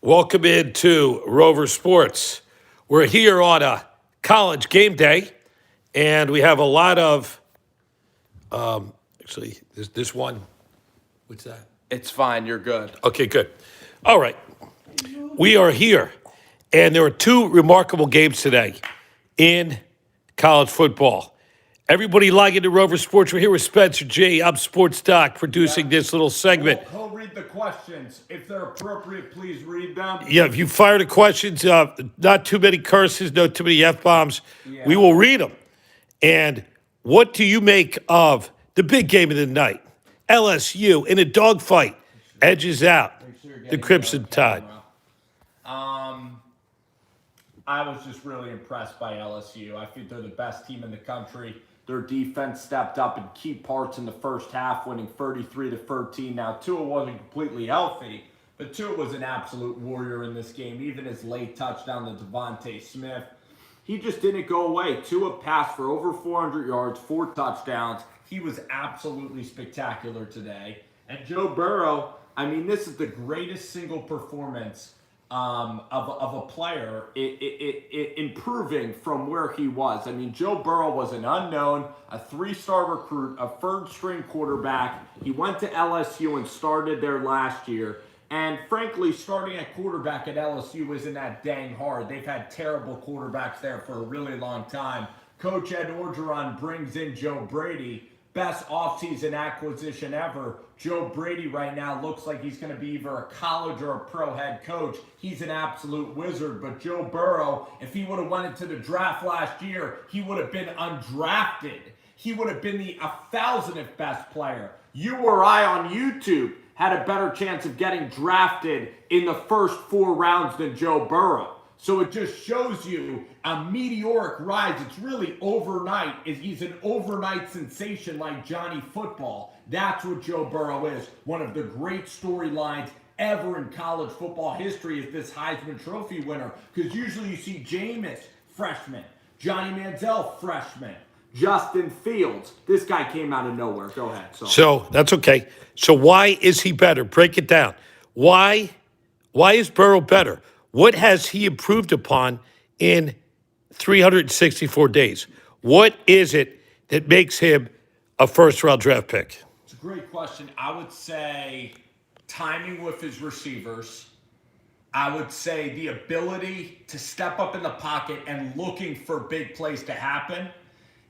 Welcome into Rover Sports. We're here on a college game day, and we have a lot of, actually, this one, what's that? It's fine. You're good. Okay, good. All right. We are here, and there are two remarkable games today in college football. Everybody logging to Rover Sports. We're here with Spencer G. I'm Sports Doc, producing this little segment. He'll read the questions. If they're appropriate, please read them. Yeah, if you fire the questions, not too many curses, no too many F-bombs, we will read them. And what do you make of the big game of the night? LSU in a dogfight edges out the Crimson Tide. I was just really impressed by LSU. I think they're the best team in the country. Their defense stepped up in key parts in the first half, winning 33-13. Now, Tua wasn't completely healthy, but Tua was an absolute warrior in this game. Even his late touchdown to Devontae Smith, he just didn't go away. Tua passed for over 400 yards, 4 touchdowns. He was absolutely spectacular today. And Joe Burrow, I mean, this is the greatest single performance of a player improving from where he was. I mean, Joe Burrow was an unknown, a 3-star recruit, a third-string quarterback. He went to LSU and started there last year. And frankly, starting at quarterback at LSU isn't that dang hard. They've had terrible quarterbacks there for a really long time. Coach Ed Orgeron brings in Joe Brady. Best offseason acquisition ever. Joe Brady right now looks like he's going to be either a college or a pro head coach. He's an absolute wizard. But Joe Burrow, if he would have went into the draft last year, he would have been undrafted. He would have been the 1,000th best player. You or I on YouTube had a better chance of getting drafted in the first 4 rounds than Joe Burrow. So it just shows you a meteoric rise. It's really overnight. He's an overnight sensation like Johnny Football. That's what Joe Burrow is. One of the great storylines ever in college football history is this Heisman Trophy winner. Because usually you see Jameis, freshman. Johnny Manziel, freshman. Justin Fields. This guy came out of nowhere. Go ahead. So that's okay. So why is he better? Break it down. Why is Burrow better? What has he improved upon in 364 days? What is it that makes him a first-round draft pick? It's a great question. I would say timing with his receivers. I would say the ability to step up in the pocket and looking for big plays to happen.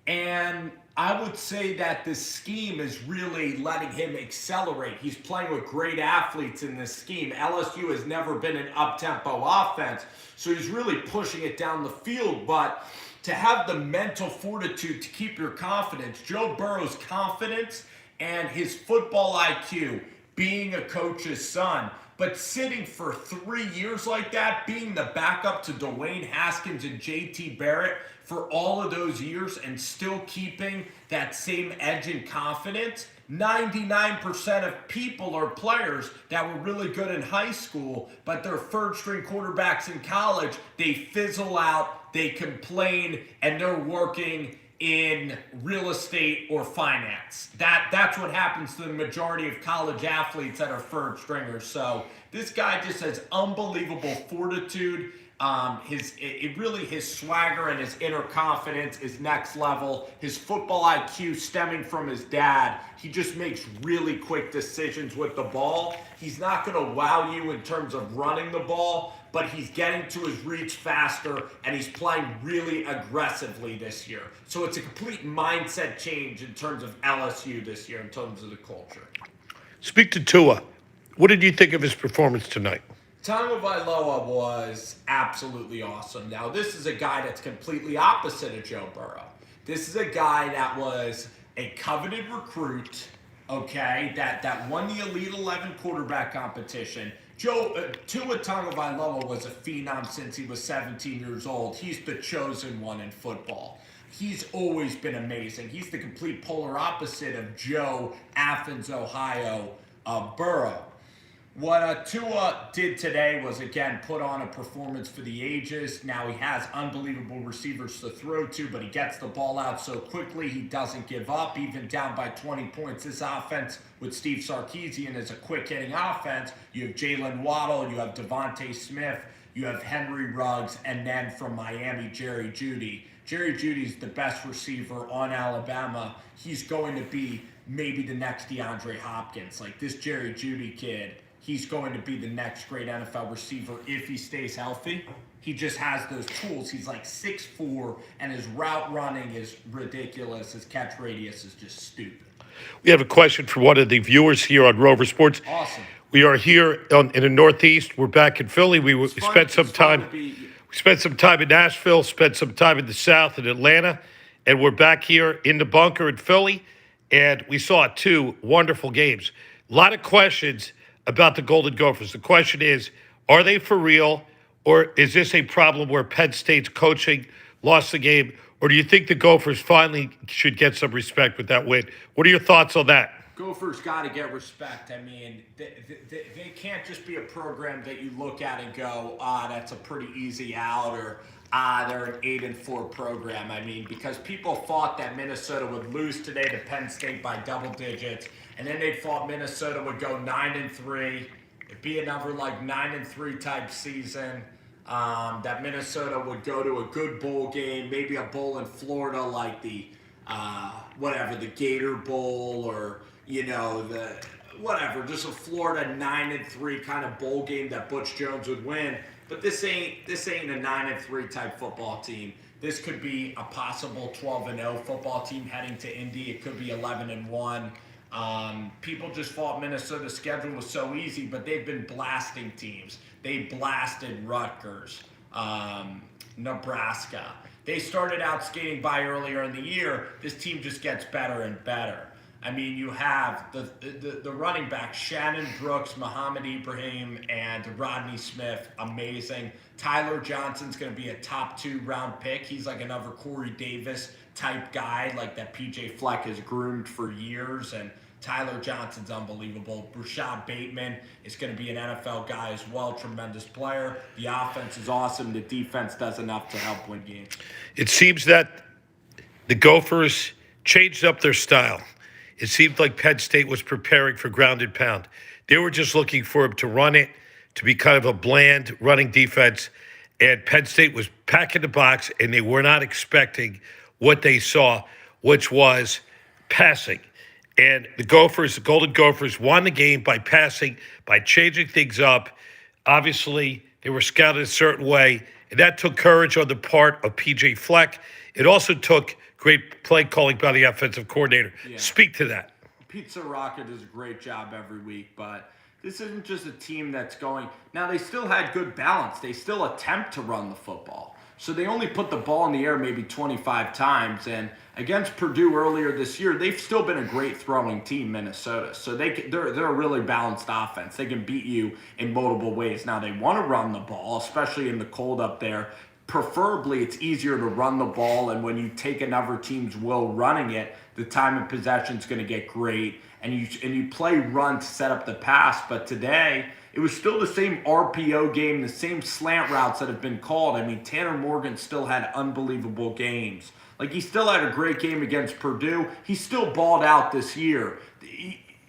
And I would say that this scheme is really letting him accelerate. He's playing with great athletes in this scheme. LSU has never been an up-tempo offense, so he's really pushing it down the field. But to have the mental fortitude to keep your confidence, Joe Burrow's confidence and his football IQ, being a coach's son, but sitting for 3 years like that, being the backup to Dwayne Haskins and JT Barrett for all of those years and still keeping that same edge and confidence. 99% of people are players that were really good in high school, but they're third-string quarterbacks in college. They fizzle out, they complain, and they're working in real estate or finance. That's what happens to the majority of college athletes that are third stringers. So this guy just has unbelievable fortitude. His swagger and his inner confidence is next level. His football IQ stemming from his dad. He just makes really quick decisions with the ball. He's not going to wow you in terms of running the ball, but he's getting to his reach faster, and he's playing really aggressively this year. So it's a complete mindset change in terms of LSU this year, in terms of the culture. Speak to Tua. What did you think of his performance tonight? Tagovailoa was absolutely awesome. Now, this is a guy that's completely opposite of Joe Burrow. This is a guy that was a coveted recruit, okay, that won the Elite 11 quarterback competition. Tua Tagovailoa was a phenom since he was 17 years old. He's the chosen one in football. He's always been amazing. He's the complete polar opposite of Joe, Athens, Ohio, Burrow. What Tua did today was, again, put on a performance for the ages. Now he has unbelievable receivers to throw to, but he gets the ball out so quickly. He doesn't give up, even down by 20 points. This offense with Steve Sarkisian is a quick-hitting offense. You have Jalen Waddle, you have Devontae Smith, you have Henry Ruggs, and then from Miami, Jerry Jeudy. Jerry Jeudy's the best receiver on Alabama. He's going to be maybe the next DeAndre Hopkins. Like, this Jerry Jeudy kid, he's going to be the next great NFL receiver if he stays healthy. He just has those tools. He's like 6'4", and his route running is ridiculous. His catch radius is just stupid. We have a question from one of the viewers here on Rover Sports. Awesome. We are here in the Northeast. We're back in Philly. We spent some time. We spent some time in Nashville. Spent some time in the South in Atlanta, and we're back here in the bunker in Philly. And we saw 2 wonderful games. A lot of questions about the Golden Gophers. The question is, are they for real, or is this a problem where Penn State's coaching lost the game, or do you think the Gophers finally should get some respect with that win? What are your thoughts on that? Gophers got to get respect. I mean, they can't just be a program that you look at and go, that's a pretty easy out, or they're an 8-4 program. I mean, because people thought that Minnesota would lose today to Penn State by double digits, and then they thought Minnesota would go 9-3. It'd be another like 9-3 type season. That Minnesota would go to a good bowl game, maybe a bowl in Florida like the the Gator Bowl, or just a Florida 9-3 kind of bowl game that Butch Jones would win. But this ain't a 9-3 type football team. This could be a possible 12-0 football team heading to Indy. It could be 11-1. People just thought Minnesota's schedule was so easy, but they've been blasting teams. They blasted Rutgers, Nebraska. They started out skating by earlier in the year. This team just gets better and better. I mean, you have the running backs, Shannon Brooks, Muhammad Ibrahim, and Rodney Smith, amazing. Tyler Johnson's going to be a top 2 round pick. He's like another Corey Davis type guy, like that PJ Fleck has groomed for years, and Tyler Johnson's unbelievable. Rashad Bateman is going to be an NFL guy as well, tremendous player. The offense is awesome. The defense does enough to help win games. It seems that the Gophers changed up their style. It seemed like Penn State was preparing for ground and pound. They were just looking for him to run it, to be kind of a bland running defense. And Penn State was packing the box, and they were not expecting what they saw, which was passing. And the Golden Gophers won the game by passing, by changing things up. Obviously, they were scouted a certain way, and that took courage on the part of PJ Fleck. It also took great play calling by the offensive coordinator. Yeah. Speak to that. Pizza Rocket does a great job every week, but this isn't just a team that's going. Now, they still had good balance. They still attempt to run the football. So they only put the ball in the air maybe 25 times. And against Purdue earlier this year, they've still been a great throwing team, Minnesota. So they're a really balanced offense. They can beat you in multiple ways. Now, they want to run the ball, especially in the cold up there. Preferably, it's easier to run the ball, and when you take another team's will running it, the time of possession is going to get great, and you play run to set up the pass. But today, it was still the same RPO game, the same slant routes that have been called. I mean, Tanner Morgan still had unbelievable games. Like, he still had a great game against Purdue. He still balled out this year.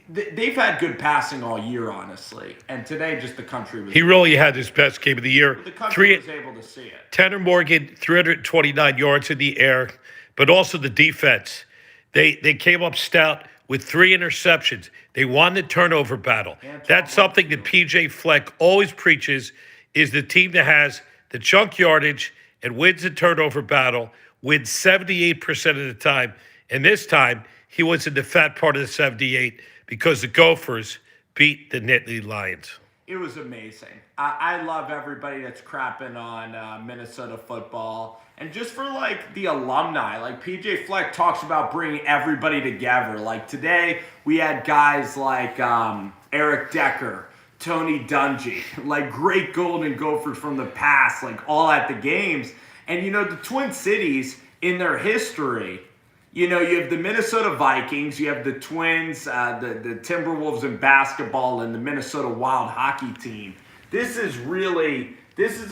They've had good passing all year, honestly. And today, just the country was... He really had his best game of the year. The country was able to see it. Tanner Morgan, 329 yards in the air, but also the defense. They came up stout with 3 interceptions. They won the turnover battle. That's something that PJ Fleck always preaches, is the team that has the chunk yardage and wins the turnover battle, wins 78% of the time. And this time, he was in the fat part of the 78 because the Gophers beat the Nittany Lions. It was amazing. I love everybody that's crapping on Minnesota football. And just for, like, the alumni, like, PJ Fleck talks about bringing everybody together. Like, today, we had guys like Eric Decker, Tony Dungy, like, great Golden Gophers from the past, like, all at the games. And, the Twin Cities, in their history, You know, you have the Minnesota Vikings, you have the Twins, the Timberwolves in basketball, and the Minnesota Wild hockey team. This is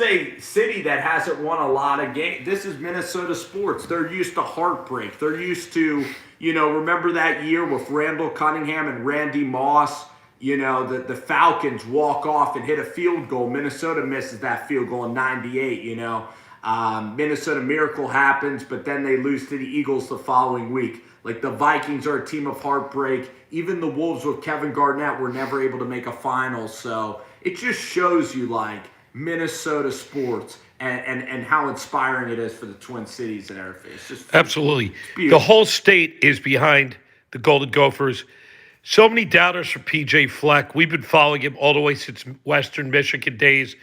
a city that hasn't won a lot of games. This is Minnesota sports. They're used to heartbreak. They're used to, remember that year with Randall Cunningham and Randy Moss? The Falcons walk off and hit a field goal. Minnesota misses that field goal in 98, Minnesota Miracle happens, but then they lose to the Eagles the following week. Like, the Vikings are a team of heartbreak. Even the Wolves with Kevin Garnett were never able to make a final. So it just shows you, like, Minnesota sports and how inspiring it is for the Twin Cities and everything. It's just Absolutely. The whole state is behind the Golden Gophers. So many doubters for PJ Fleck. We've been following him all the way since Western Michigan days.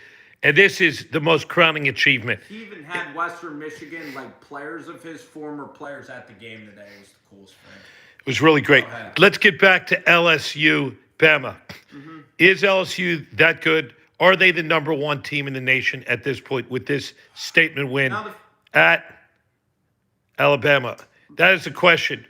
And this is the most crowning achievement. He even had Western Michigan, like, players of his, former players at the game today. It was the coolest thing. It was really great. Let's get back to LSU, Bama. Mm-hmm. Is LSU that good? Are they the number one team in the nation at this point with this statement win at Alabama? That is the question.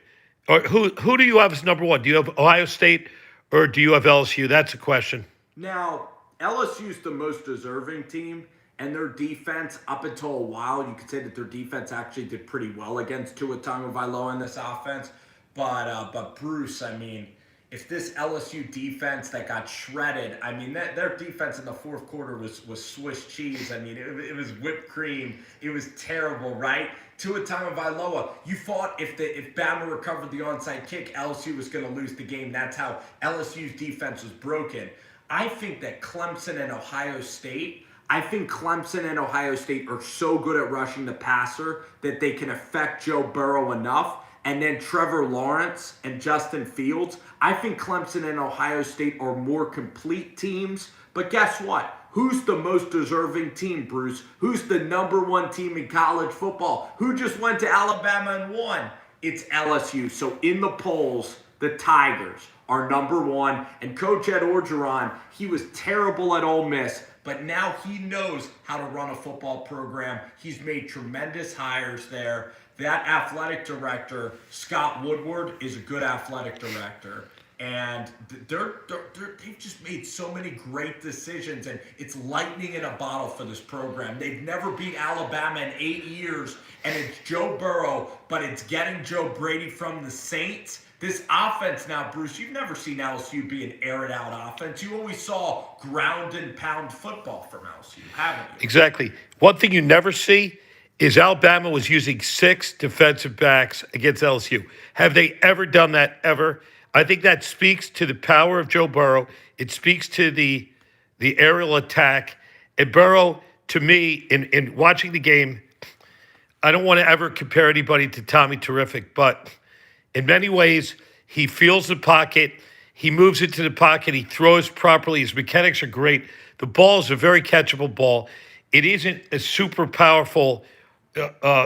Or who do you have as number one? Do you have Ohio State or do you have LSU? That's the question. Now, LSU's the most deserving team, and their defense, up until a while, you could say that their defense actually did pretty well against Tua Tagovailoa in this offense. But Bruce, I mean, if this LSU defense that got shredded, I mean, their defense in the fourth quarter was Swiss cheese. I mean, it was whipped cream. It was terrible, right? Tua Tagovailoa, you thought if Bama recovered the onside kick, LSU was going to lose the game. That's how LSU's defense was broken. I think that Clemson and Ohio State are so good at rushing the passer that they can affect Joe Burrow enough. And then Trevor Lawrence and Justin Fields. I think Clemson and Ohio State are more complete teams. But guess what? Who's the most deserving team, Bruce? Who's the number one team in college football? Who just went to Alabama and won? It's LSU. So in the polls, the Tigers are number one. And Coach Ed Orgeron, he was terrible at Ole Miss, but now he knows how to run a football program. He's made tremendous hires there. That athletic director, Scott Woodward, is a good athletic director. And they've just made so many great decisions, and it's lightning in a bottle for this program. They've never beat Alabama in 8 years, and it's Joe Burrow, but it's getting Joe Brady from the Saints. This offense now, Bruce, you've never seen LSU be an air-it-out offense. You always saw ground-and-pound football from LSU, haven't you? Exactly. One thing you never see is Alabama was using 6 defensive backs against LSU. Have they ever done that, ever? I think that speaks to the power of Joe Burrow. It speaks to the aerial attack. And Burrow, to me, in watching the game, I don't want to ever compare anybody to Tommy Terrific, but in many ways, he feels the pocket. He moves into the pocket. He throws properly. His mechanics are great. The ball is a very catchable ball. It isn't a super powerful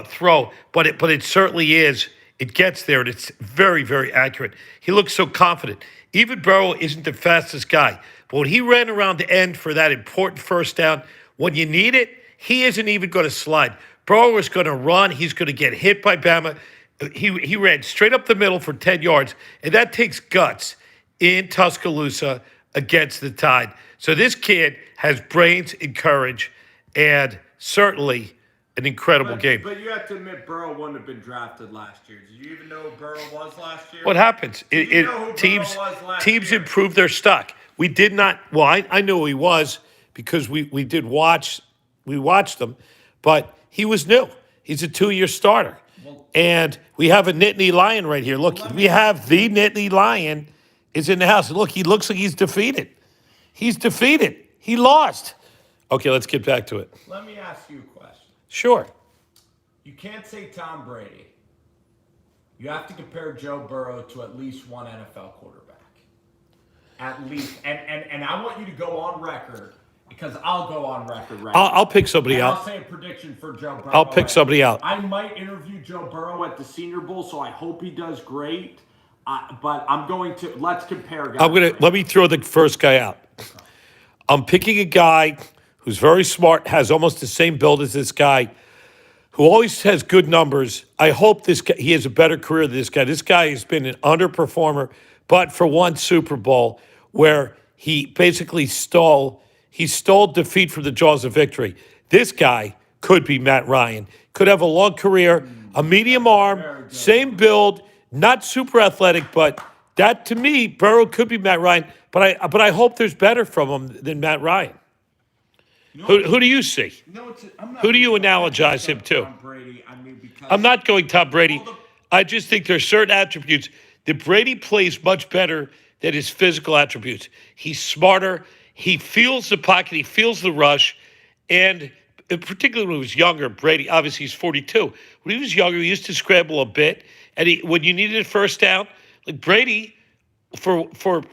throw, but it certainly is. It gets there, and it's very, very accurate. He looks so confident. Even Burrow isn't the fastest guy, but when he ran around the end for that important first down, when you need it, he isn't even going to slide. Burrow is going to run. He's going to get hit by Bama. He ran straight up the middle for 10 yards, and that takes guts in Tuscaloosa against the Tide. So this kid has brains and courage, and certainly an incredible game. But you have to admit, Burrow wouldn't have been drafted last year. Did you even know who Burrow was last year? What happens? Teams improve their stock. We did not. Well, I knew who he was because we watched them, but he was new. He's a 2-year starter, and we have a Nittany Lion right here. Look, we have the Nittany Lion is in the house. Look, he looks like he's defeated. He's defeated. He lost. Okay, let's get back to it. Let me ask you a question. Sure. You can't say Tom Brady. You have to compare Joe Burrow to at least one NFL quarterback. At least. And I want you to go on record, because I'll go on record right now. I'll pick somebody out. I'll say a prediction for Joe Burrow. I'll pick somebody out. I might interview Joe Burrow at the Senior Bowl, so I hope he does great. But I'm going to, let's compare guys. Let me throw the first guy out. Okay. I'm picking a guy who's very smart, has almost the same build as this guy, who always has good numbers. I hope he has a better career than this guy. This guy has been an underperformer, but for one Super Bowl where he basically stole defeat from the jaws of victory. This guy could be Matt Ryan. Could have a long career, a medium arm, same build, not super athletic, but that to me, Burrow could be Matt Ryan. But I hope there's better from him than Matt Ryan. Who do you see? Who do you analogize him to? Tom Brady. I mean, because I'm not going Tom Brady. I just think there's certain attributes that Brady plays much better than his physical attributes. He's smarter. He feels the pocket. He feels the rush. And particularly when he was younger, Brady, obviously he's 42. When he was younger, he used to scramble a bit. And when you needed a first down, like Brady, for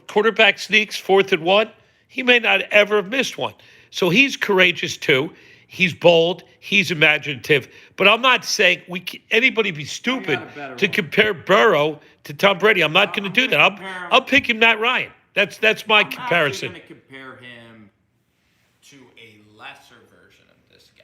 quarterback sneaks, 4th and 1, he may not ever have missed one. So he's courageous too. He's bold. He's imaginative. But I'm not saying anybody be stupid to compare Burrow to Tom Brady. I'm not going to do that. I'll pick him Matt Ryan. That's my comparison. I'm going to compare him to a lesser version of this guy.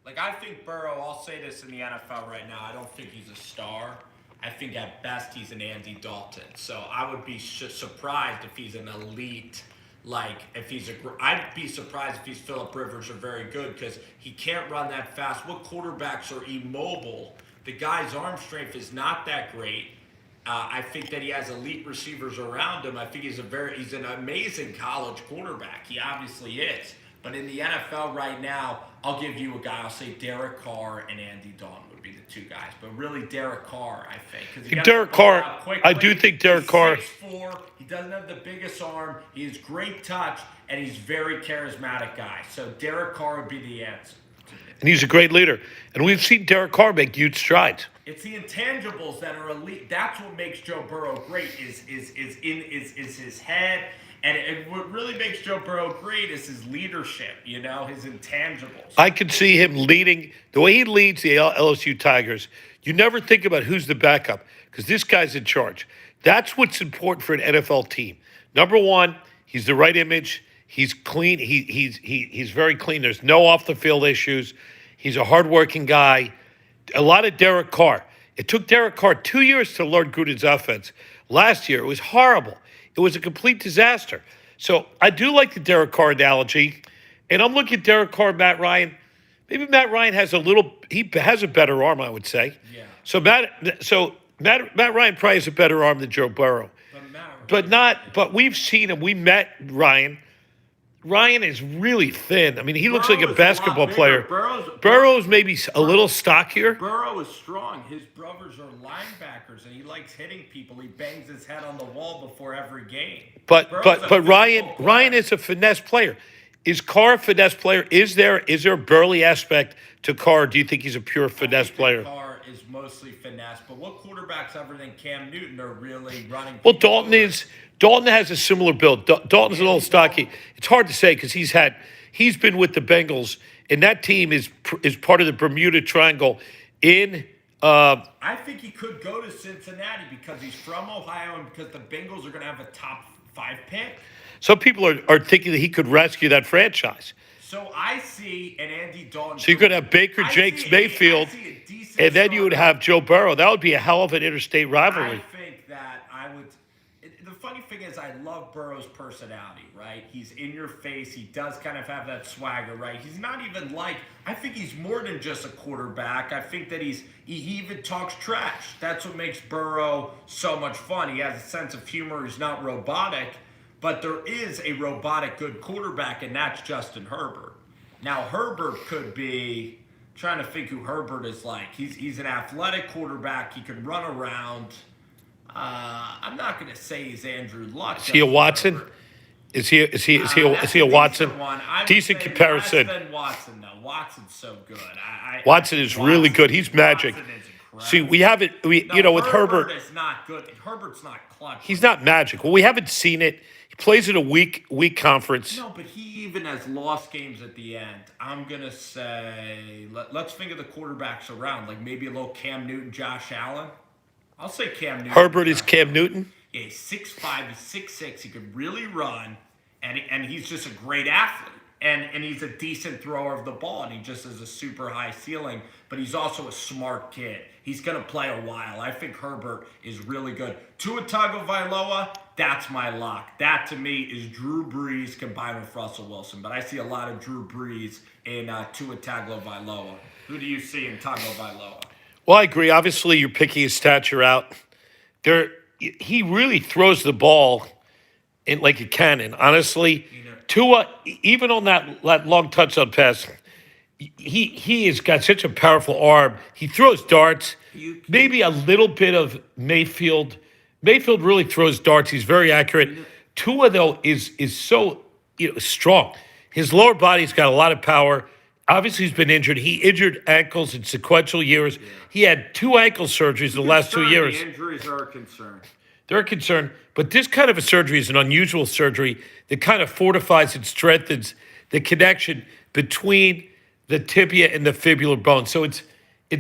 Like, I think Burrow, I'll say this in the NFL right now, I don't think he's a star. I think at best he's an Andy Dalton. So I would be surprised if he's an elite. Like, I'd be surprised if he's Phillip Rivers or very good because he can't run that fast. What quarterbacks are immobile? The guy's arm strength is not that great. I think that he has elite receivers around him. I think he's an amazing college quarterback. He obviously is. But in the NFL right now, I'll give you a guy. I'll say Derek Carr and Andy Dalton would be the two guys. But really, Derek Carr, I think. Derek Carr, I do think Derek Carr. 6'4", he doesn't have the biggest arm. He has great touch, and he's very charismatic guy. So Derek Carr would be the answer. And he's a great leader. And we've seen Derek Carr make huge strides. It's the intangibles that are elite. That's what makes Joe Burrow great. Is his head. And what really makes Joe Burrow great is his leadership, his intangibles. I could see him leading, the way he leads the LSU Tigers. You never think about who's the backup because this guy's in charge. That's what's important for an NFL team. Number one, he's the right image. He's clean. He's very clean. There's no off-the-field issues. He's a hardworking guy. A lot of Derek Carr. It took Derek Carr 2 years to learn Gruden's offense. Last year, it was horrible. It was a complete disaster. So I do like the Derek Carr analogy. And I'm looking at Derek Carr, Matt Ryan. Maybe Matt Ryan has he has a better arm, I would say. Yeah. So Matt Ryan probably has a better arm than Joe Burrow. But we've seen him. We met Ryan. Ryan is really thin. I mean, he looks like a basketball player. Burrow's maybe a little stockier. Burrow is strong. His brothers are linebackers, and he likes hitting people. He bangs his head on the wall before every game. But Ryan is a finesse player. Is Carr a finesse player? Is there a Burley aspect to Carr? Do you think he's a pure finesse player? Carr is mostly finesse, but what quarterbacks other than Cam Newton are really running? Well, Dalton has a similar build. Dalton's a little stocky. It's hard to say because he's been with the Bengals, and that team is part of the Bermuda Triangle. I think he could go to Cincinnati because he's from Ohio and because the Bengals are going to have a top 5 pick. Some people are thinking that he could rescue that franchise. So I see an Andy Dalton. So you could have Baker Jakes Mayfield, and then you would have Joe Burrow. That would be a hell of an interstate rivalry. I think that I would. The funny thing is, I love Burrow's personality, right? He's in your face. He does kind of have that swagger, right? He's not even I think he's more than just a quarterback. I think that he even talks trash. That's what makes Burrow so much fun. He has a sense of humor. He's not robotic. But there is a robotic good quarterback, and that's Justin Herbert. Now, Herbert could be, trying to think who Herbert is like. He's an athletic quarterback. He can run around. I'm not going to say he's Andrew Luck. Is he a Watson? Herbert. Is he a Watson? Decent comparison. Less than Watson, though. Watson's so good. Watson is really good. He's magic. See, with Herbert. Is not good. Herbert's not clutch. He's not magic. Well, we haven't seen it. He plays in a weak conference. No, but he even has lost games at the end. I'm going to say, let's think of the quarterbacks around, like maybe a little Cam Newton, Josh Allen. I'll say Cam Newton. Herbert is Cam Newton? Yeah, he's 6'5", he's 6'6", he could really run, and he's just a great athlete. And he's a decent thrower of the ball, and he just has a super high ceiling, but he's also a smart kid. He's going to play a while. I think Herbert is really good. Tua Tagovailoa, that's my lock. That, to me, is Drew Brees combined with Russell Wilson, but I see a lot of Drew Brees in Tua Tagovailoa. Who do you see in Tagovailoa? Well, I agree. Obviously, you're picking his stature out. He really throws the ball in like a cannon. Honestly, Tua, even on that long touchdown pass, he has got such a powerful arm. He throws darts. Maybe a little bit of Mayfield. Mayfield really throws darts. He's very accurate. Tua though is so strong. His lower body's got a lot of power. Obviously, he's been injured. He injured ankles in sequential years. Yeah. He had 2 ankle surgeries in the last 2 years. The injuries are a concern. They're a concern. But this kind of a surgery is an unusual surgery that kind of fortifies and strengthens the connection between the tibia and the fibular bone. So it's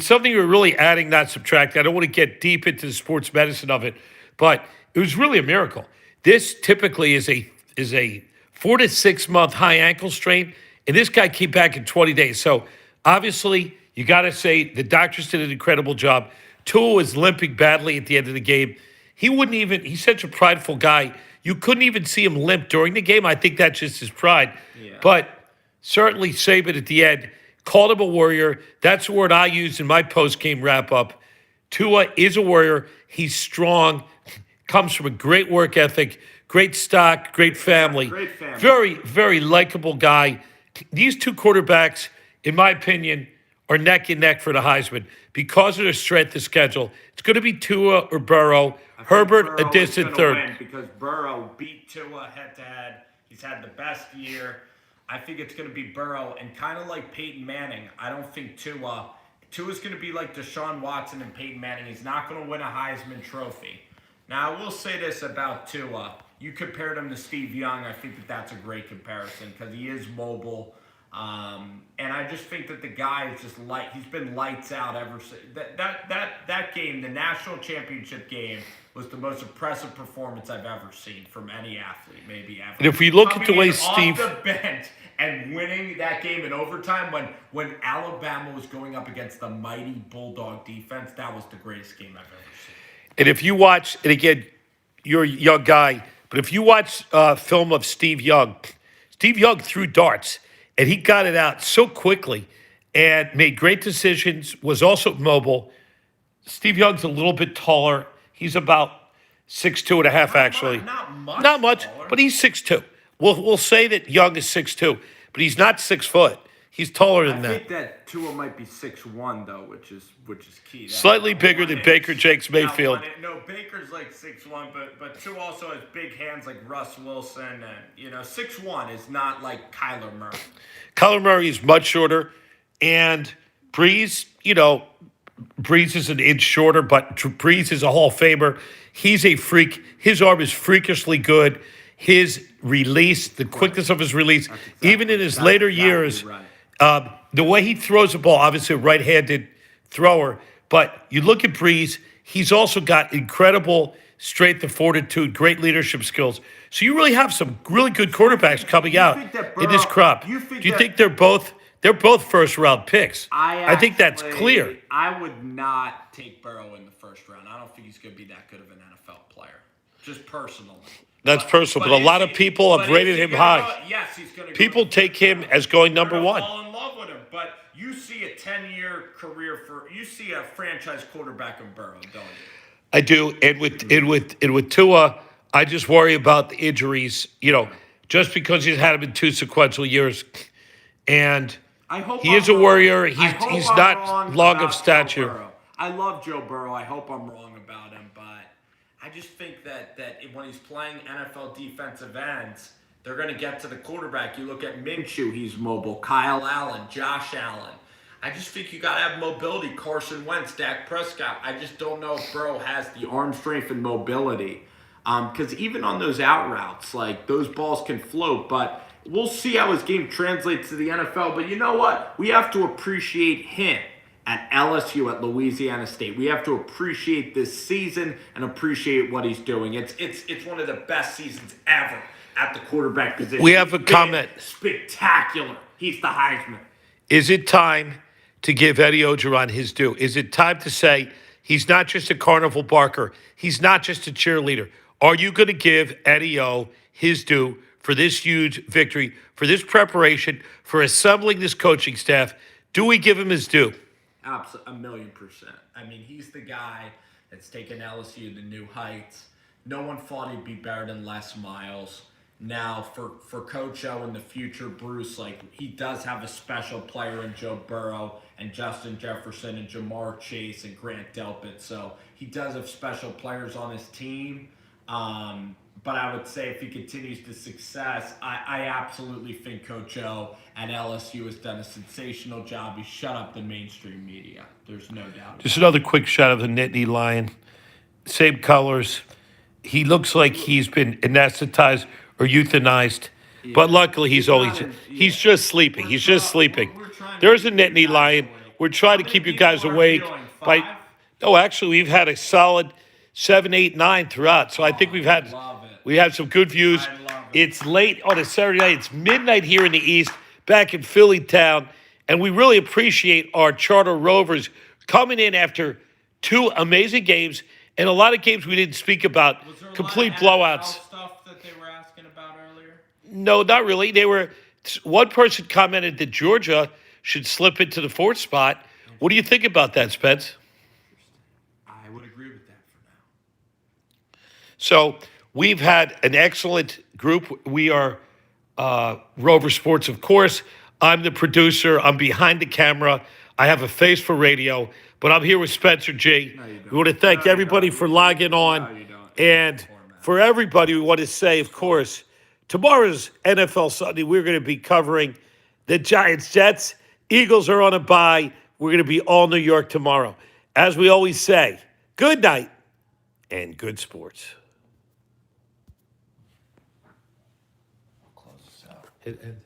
something you're really adding, not subtracting. I don't want to get deep into the sports medicine of it, but it was really a miracle. This typically is a 4 to 6 month high ankle strain. And this guy came back in 20 days. So obviously, you got to say the doctors did an incredible job. Tua was limping badly at the end of the game. He's such a prideful guy. You couldn't even see him limp during the game. I think that's just his pride. Yeah. But certainly Saban at the end called him a warrior. That's the word I used in my post-game wrap-up. Tua is a warrior. He's strong, comes from a great work ethic, great stock, great family. Great family. Very, very likable guy. These 2 quarterbacks, in my opinion, are neck and neck for the Heisman because of their strength of schedule. It's going to be Tua or Burrow. Herbert, Burrow a distant third. Because Burrow beat Tua head-to-head. He's had the best year. I think it's going to be Burrow. And kind of like Peyton Manning, I don't think Tua's going to be like Deshaun Watson and Peyton Manning. He's not going to win a Heisman Trophy. Now, I will say this about Tua. You compared him to Steve Young. I think that's a great comparison because he is mobile. And I just think that the guy is just he's been lights out ever since. That game, the national championship game, was the most impressive performance I've ever seen from any athlete, maybe ever. And if we look at the way Steve... off the bench and winning that game in overtime when Alabama was going up against the mighty Bulldog defense, that was the greatest game I've ever seen. And if you watch, and again, you're a young guy, but if you watch film of Steve Young threw darts, and he got it out so quickly and made great decisions, was also mobile. Steve Young's a little bit taller. He's about 6'2.5", actually. Not much, taller. but he's 6'2". We'll say that Young is 6'2", but he's not 6 foot. He's taller than that. I think that Tua might be 6'1", though, which is key. Slightly bigger than Baker Jakes Mayfield. No, Baker's like 6'1", but Tua also has big hands like Russ Wilson, and 6'1" is not like Kyler Murray. Kyler Murray is much shorter, and Breeze, Breeze is an inch shorter, but Breeze is a Hall of Famer. He's a freak. His arm is freakishly good. His release, the quickness of his release, even in his later years. Right. The way he throws the ball, obviously a right-handed thrower, but you look at Breeze, he's also got incredible strength and fortitude, great leadership skills. So you really have some really good quarterbacks coming out in this crop. Do you think they're both first-round picks? I think that's clear. I would not take Burrow in the first round. I don't think he's going to be that good of an NFL player, just personally. That's personal, but a lot of people have rated him high. Yes, he's going to. People take him as going number 1. Fall in love with him, but you see a 10-year career you see a franchise quarterback in Burrow, don't you? I do, and with Tua, I just worry about the injuries. Just because he's had him in 2 sequential years, and he is a warrior. He's not long of stature. I love Joe Burrow. I hope I'm wrong about him, but I just think that when he's playing NFL defensive ends, they're going to get to the quarterback. You look at Minshew, he's mobile. Kyle Allen, Josh Allen. I just think you got to have mobility. Carson Wentz, Dak Prescott. I just don't know if Burrow has the arm strength and mobility. Because even on those out routes, like those balls can float, but we'll see how his game translates to the NFL. But you know what? We have to appreciate him at LSU, at Louisiana State. We have to appreciate this season and appreciate what he's doing. It's one of the best seasons ever at the quarterback position. We have a He's been comment. Spectacular. He's the Heisman. Is it time to give Eddie Ogeron his due? Is it time to say he's not just a carnival barker? He's not just a cheerleader. Are you going to give Eddie O his due for this huge victory, for this preparation, for assembling this coaching staff? Do we give him his due? Absolutely, 1,000,000%. I mean, he's the guy that's taken LSU to new heights. No one thought he'd be better than Les Miles. Now, for Coach O in the future, Bruce, like, he does have a special player in Joe Burrow and Justin Jefferson and Jamar Chase and Grant Delpit. So he does have special players on his team. But I would say if he continues to success, I absolutely think Coach O at LSU has done a sensational job. He shut up the mainstream media. There's no doubt. Just another quick shot of the Nittany Lion. Same colors. He looks like he's been anesthetized or euthanized. Yeah. But luckily, he's just sleeping. He's just sleeping. There's a Nittany Lion. We're trying to keep you guys awake. Actually, we've had a solid 7, 8, 9 throughout. So I think we had some good views. It's late on a Saturday night. It's midnight here in the East, back in Philly town. And we really appreciate our Charter Rovers coming in after 2 amazing games and a lot of games we didn't speak about. Complete blowouts. Stuff that they were asking about earlier? No, not really. One person commented that Georgia should slip into the 4th spot. What do you think about that, Spence? I would agree with that for now. So we've had an excellent group. We are Rover Sports, of course. I'm the producer. I'm behind the camera. I have a face for radio, but I'm here with Spencer G. We want to thank everybody for logging on. And for everybody, we want to say, of course, tomorrow's NFL Sunday, we're going to be covering the Giants-Jets. Eagles are on a bye. We're going to be all New York tomorrow. As we always say, good night and good sports. I'll close this out. Hit end.